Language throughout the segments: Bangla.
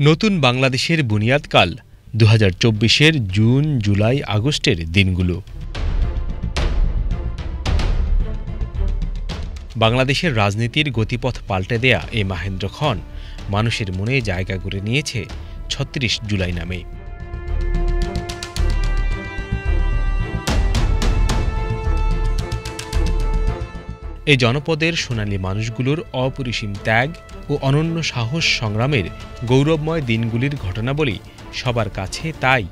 নতুন বাংলাদেশের বুনিয়াদকাল ২০২৪-এর জুন, জুলাই, আগস্টের দিনগুলো। বাংলাদেশের রাজনীতির গতিপথ পাল্টে দেয়া এই মাহেন্দ্রক্ষণ মানুষের মনে জায়গা করে নিয়েছে ৩৬ জুলাই নামে। এই জনপদের সোনালী মানুষগুলোর অপরিসীম ত্যাগ ও অনন্য সাহস সংগ্রামের গৌরবময় দিনগুলির ঘটনাবলী সবার কাছে তাই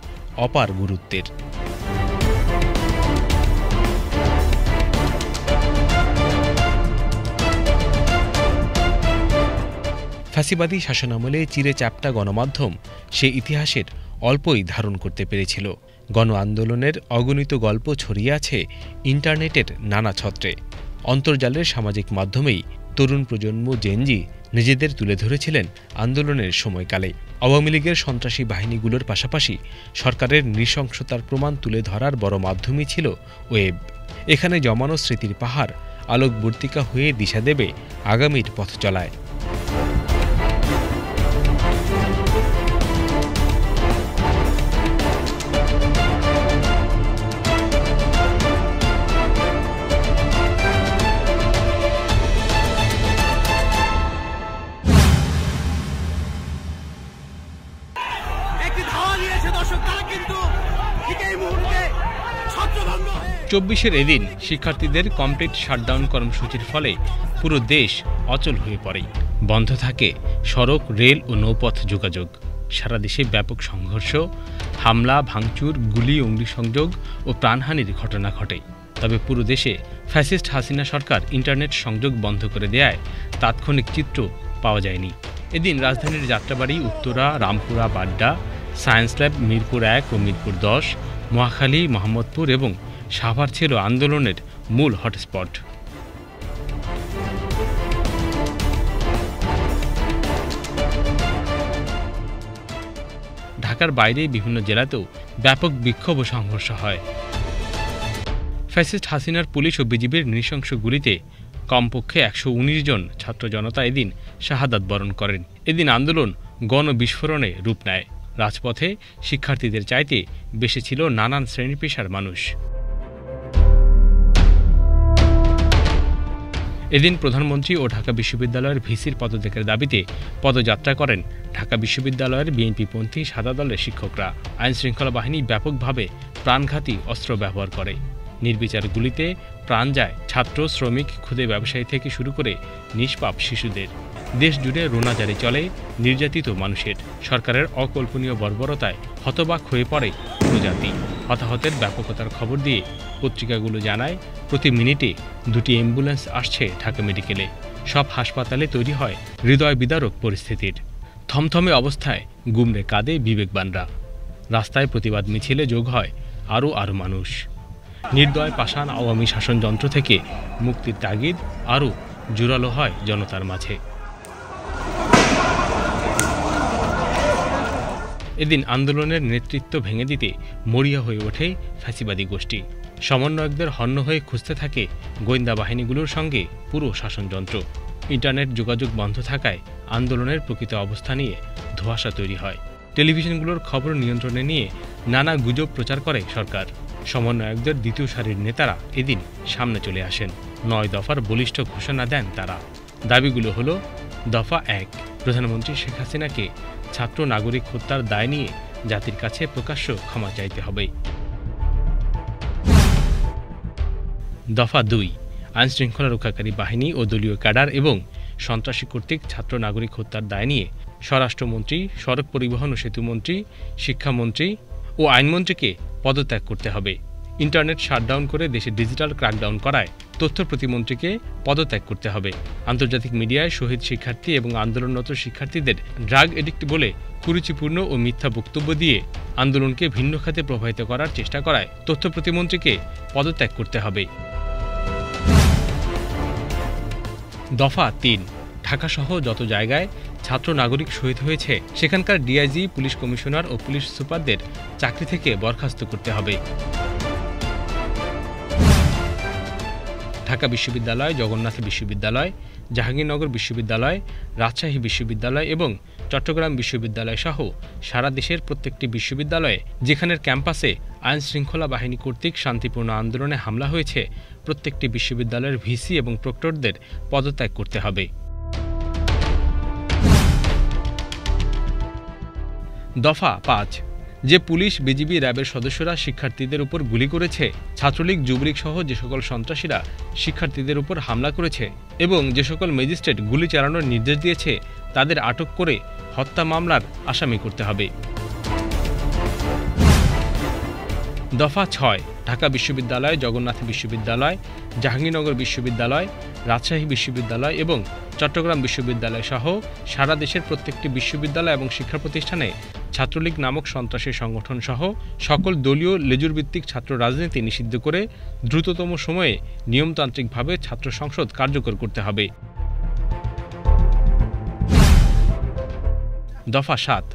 অপার গুরুত্বের। ফ্যাসিবাদী শাসনামলে চিরে চ্যাপ্টা গণমাধ্যম সে ইতিহাসের অল্পই ধারণ করতে পেরেছিল। গণ আন্দোলনের অগণিত গল্প ছড়িয়ে আছে ইন্টারনেটের নানা ছত্রে। অন্তর্জালের সামাজিক মাধ্যমেই তরুণ প্রজন্ম জেনজি নিজেদের তুলে ধরেছিলেন আন্দোলনের সময়কালে। আওয়ামী লীগের সন্ত্রাসী বাহিনীগুলোর পাশাপাশি সরকারের নৃশংসতার প্রমাণ তুলে ধরার বড় মাধ্যমই ছিল ওয়েব। এখানে জমানো স্মৃতির পাহাড় আলোকবর্তিকা হয়ে দিশা দেবে আগামীর পথ চলায়। চব্বিশের এদিন শিক্ষার্থীদের কমপ্লিট শাটডাউন কর্মসূচির ফলে পুরো দেশ অচল হয়ে পড়ে। বন্ধ থাকে সড়ক, রেল ও নৌপথ যোগাযোগ। সারা দেশে ব্যাপক সংঘর্ষ, হামলা, ভাঙচুর, গুলি, অগ্নিসংযোগ ও প্রাণহানির ঘটনা ঘটে। তবে পুরো দেশে ফ্যাসিস্ট হাসিনা সরকার ইন্টারনেট সংযোগ বন্ধ করে দেয়ায় তাৎক্ষণিক চিত্র পাওয়া যায়নি। এদিন রাজধানীর যাত্রাবাড়ি, উত্তরা, রামপুরা, বাড্ডা, সায়েন্স ল্যাব, মিরপুর ১ ও মিরপুর ১০, মহাখালী, মোহাম্মদপুর এবং সাভার ছিল আন্দোলনের মূল হটস্পট। ঢাকার বাইরে বিভিন্ন জেলাতেও ব্যাপক বিক্ষোভ ও সংঘর্ষ হয়। ফ্যাসিস্ট হাসিনার পুলিশ ও বিজিবির নৃশংস গুলিতে কমপক্ষে ১১৯ জন ছাত্র জনতা এদিন শাহাদাত বরণ করেন। এদিন আন্দোলন গণবিস্ফোরণে রূপ নেয়। রাজপথে শিক্ষার্থীদের চাইতে বেশি ছিল নানান শ্রেণী পেশার মানুষ। এদিন প্রধানমন্ত্রী ও ঢাকা বিশ্ববিদ্যালয়ের ভিসির পদত্যাগের দাবিতে পদযাত্রা করেন ঢাকা বিশ্ববিদ্যালয়ের বিএনপিপন্থী সাদা দলের শিক্ষকরা। আইনশৃঙ্খলা বাহিনী ব্যাপকভাবে প্রাণঘাতী অস্ত্র ব্যবহার করে। নির্বিচার গুলিতে প্রাণ যায় ছাত্র, শ্রমিক, ক্ষুদে ব্যবসায়ী থেকে শুরু করে নিষ্পাপ শিশুদের। দেশ জুড়ে রোনাজারি চলে নির্যাতিত মানুষের। সরকারের অকল্পনীয় বর্বরতায় হতবাক হয়ে পড়ে পুরো জাতি। হতাহতের ব্যাপকতার খবর দিয়ে পত্রিকাগুলো জানায় প্রতি মিনিটে 2টি অ্যাম্বুলেন্স আসছে ঢাকা মেডিকেলে। সব হাসপাতালে তৈরি হয় হৃদয় বিদারক পরিস্থিতির। থমথমে অবস্থায় গুমরে কাঁদে বিবেকবানরা। রাস্তায় প্রতিবাদ মিছিলে যোগ হয় আরও মানুষ। নির্দয় পাষাণ আওয়ামী শাসনযন্ত্র থেকে মুক্তির তাগিদ আরও জোরালো হয় জনতার মাঝে। এদিন আন্দোলনের নেতৃত্ব ভেঙে দিতে মরিয়া হয়ে ওঠে ফ্যাসিবাদী গোষ্ঠী। সমন্বয়কদের হন্য হয়ে খুঁজতে থাকে গোয়েন্দা বাহিনীগুলোর সঙ্গে পুরো শাসনযন্ত্র। ইন্টারনেট যোগাযোগ বন্ধ থাকায় আন্দোলনের প্রকৃত অবস্থা নিয়ে ধোঁয়াশা তৈরি হয়। টেলিভিশনগুলোর খবর নিয়ন্ত্রণে নিয়ে নানা গুজব প্রচার করে সরকার। সমন্বয়কদের দ্বিতীয় সারির নেতারা এদিন সামনে চলে আসেন। 9 দফার বলিষ্ঠ ঘোষণা দেন তারা। দাবিগুলো হলো: দফা 1, প্রধানমন্ত্রী শেখ হাসিনাকে ছাত্র নাগরিক হত্যার দায় নিয়ে জাতির কাছে প্রকাশ্য ক্ষমা চাইতে হবে। দফা 2, আইনশৃঙ্খলা রক্ষাকারী বাহিনী ও দলীয় ক্যাডার এবং সন্ত্রাসী কর্তৃক ছাত্র নাগরিক হত্যার দায় নিয়ে স্বরাষ্ট্রমন্ত্রী, সড়ক পরিবহন ও সেতুমন্ত্রী, শিক্ষামন্ত্রী ও আইনমন্ত্রীকে পদত্যাগ করতে হবে। ইন্টারনেট শাটডাউন করে দেশে ডিজিটাল ক্র্যাকডাউন করায় তথ্য প্রতিমন্ত্রীকে পদত্যাগ করতে হবে। আন্তর্জাতিক মিডিয়ায় শহীদ শিক্ষার্থী এবং আন্দোলনরত শিক্ষার্থীদের ড্রাগ এডিক্ট বলে কুরুচিপূর্ণ ও মিথ্যা বক্তব্য দিয়ে আন্দোলনকে ভিন্ন খাতে প্রভাবিত করার চেষ্টা করায় তথ্য প্রতিমন্ত্রীকে পদত্যাগ করতে হবে। দফা 3, ঢাকাসহ যত জায়গায় ছাত্র নাগরিক শহীদ হয়েছে সেখানকার ডিআইজি, পুলিশ কমিশনার ও পুলিশ সুপারদের চাকরি থেকে বরখাস্ত করতে হবে। ঢাকা বিশ্ববিদ্যালয়, জগন্নাথ বিশ্ববিদ্যালয়, জাহাঙ্গীরনগর বিশ্ববিদ্যালয়, রাজশাহী বিশ্ববিদ্যালয় এবং চট্টগ্রাম বিশ্ববিদ্যালয় সহ সারা দেশের প্রত্যেকটি বিশ্ববিদ্যালয়ে যেখানের ক্যাম্পাসে আইন শৃঙ্খলা বাহিনী কর্তৃক শান্তিপূর্ণ আন্দোলনে হামলা হয়েছে, প্রত্যেকটি বিশ্ববিদ্যালয়ের ভিসি এবং প্রক্টরদের পদত্যাগ করতে হবে। দফা ৫। যে পুলিশ, বিজিবি, র্যাবের সদস্যরা শিক্ষার্থীদের উপর গুলি করেছে, ছাত্রলীগ, যুবলীগ সহ যে সকল সন্ত্রাসীরা শিক্ষার্থীদের উপর হামলা করেছে এবং যে সকল ম্যাজিস্ট্রেট গুলি চালানোর নির্দেশ দিয়েছে, তাদের আটক করে হত্যা মামলার আসামি করতে হবে। দফা ৬। ঢাকা বিশ্ববিদ্যালয়, জগন্নাথ বিশ্ববিদ্যালয়, জাহাঙ্গীরনগর বিশ্ববিদ্যালয়, রাজশাহী বিশ্ববিদ্যালয় এবং চট্টগ্রাম বিশ্ববিদ্যালয় সহ সারা দেশের প্রত্যেকটি বিশ্ববিদ্যালয় এবং শিক্ষা প্রতিষ্ঠানে ছাত্রলীগ নামক সন্ত্রাসী সংগঠন সহ সকল দলীয় লেজুরভিত্তিক ছাত্র রাজনীতি নিষিদ্ধ করে দ্রুততম সময়ে নিয়মতান্ত্রিকভাবে ছাত্র সংসদ কার্যকর করতে হবে। দফা ৭।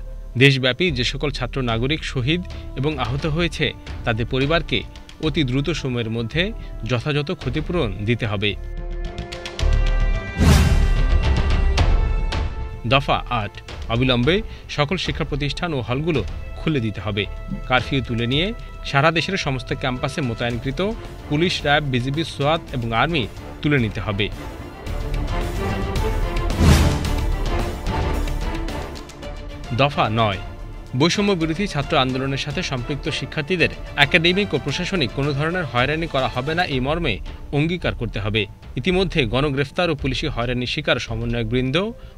দেশব্যাপী যে সকল ছাত্র নাগরিক শহীদ এবং আহত হয়েছে, তাদের পরিবারকে অতি দ্রুত সময়ের মধ্যে যথাযথ ক্ষতিপূরণ দিতে হবে। দফা ৮। অবিলম্বে সকল শিক্ষা প্রতিষ্ঠান ও হলগুলো খুলে দিতে হবে। কারফিউ তুলে নিয়ে সারা দেশের সমস্ত ক্যাম্পাসে মোতায়েনকৃত পুলিশ, র্যাব, বিজিবি, সোয়াত এবং আর্মি তুলে নিতে হবে। দফা ৯। বৈষম্য বিরোধী ছাত্র আন্দোলনের সাথে সম্পৃক্ত শিক্ষার্থীদের একাডেমিক ও প্রশাসনিক কোনো ধরনের হয়রানি করা হবে না, এই মর্মে অঙ্গীকার করতে হবে। ইতিমধ্যে গণগ্রেফতার ও পুলিশি হয়রানির শিকার সমন্বয়কবৃন্দ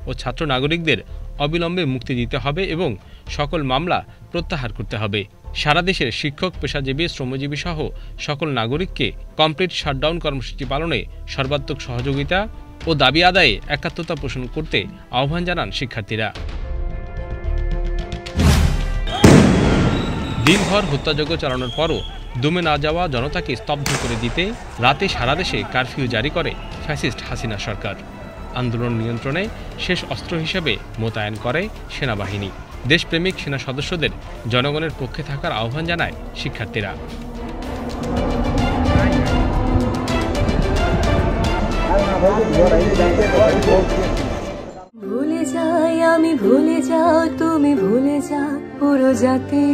ও ছাত্র নাগরিকদের অবিলম্বে মুক্তি দিতে হবে এবং সকল মামলা প্রত্যাহার করতে হবে। সারা দেশের শিক্ষক, পেশাজীবী, শ্রমজীবী সহ সকল নাগরিককে কমপ্লিট শাটডাউন কর্মসূচি পালনে সর্বাত্মক সহযোগিতা ও দাবি আদায়ে একাত্মতা পোষণ করতে আহ্বান জানান শিক্ষার্থীরা। দিনভর হত্যাযজ্ঞ চালানোর পরও দমে না যাওয়া জনতাকে স্তব্ধ করে দিতে রাতে সারা দেশে কারফিউ জারি করে ফ্যাসিস্ট হাসিনা সরকার। আন্দোলন নিয়ন্ত্রণে শেষ অস্ত্র হিসেবে মোতায়েন করে সেনাবাহিনী। দেশপ্রেমিক সেনা সদস্যদের জনগণের পক্ষে থাকার আহ্বান জানায় শিক্ষার্থীরা। ভুলে যাই আমি, ভুলে যাও তুমি, ভুলে যাও পুরো জাতি,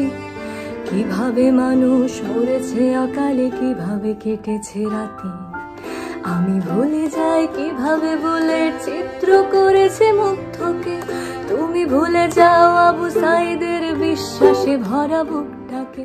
কিভাবে মানুষ মরেছে অকালে, কিভাবে কেটেছে রাতে। আমি ভুলে যাই কিভাবে বুলেট চিত্র করেছে মুগ্ধকে, তুমি ভুলে যাও আবু সাইদের বিশ্বাসে ভরা বুকটাকে।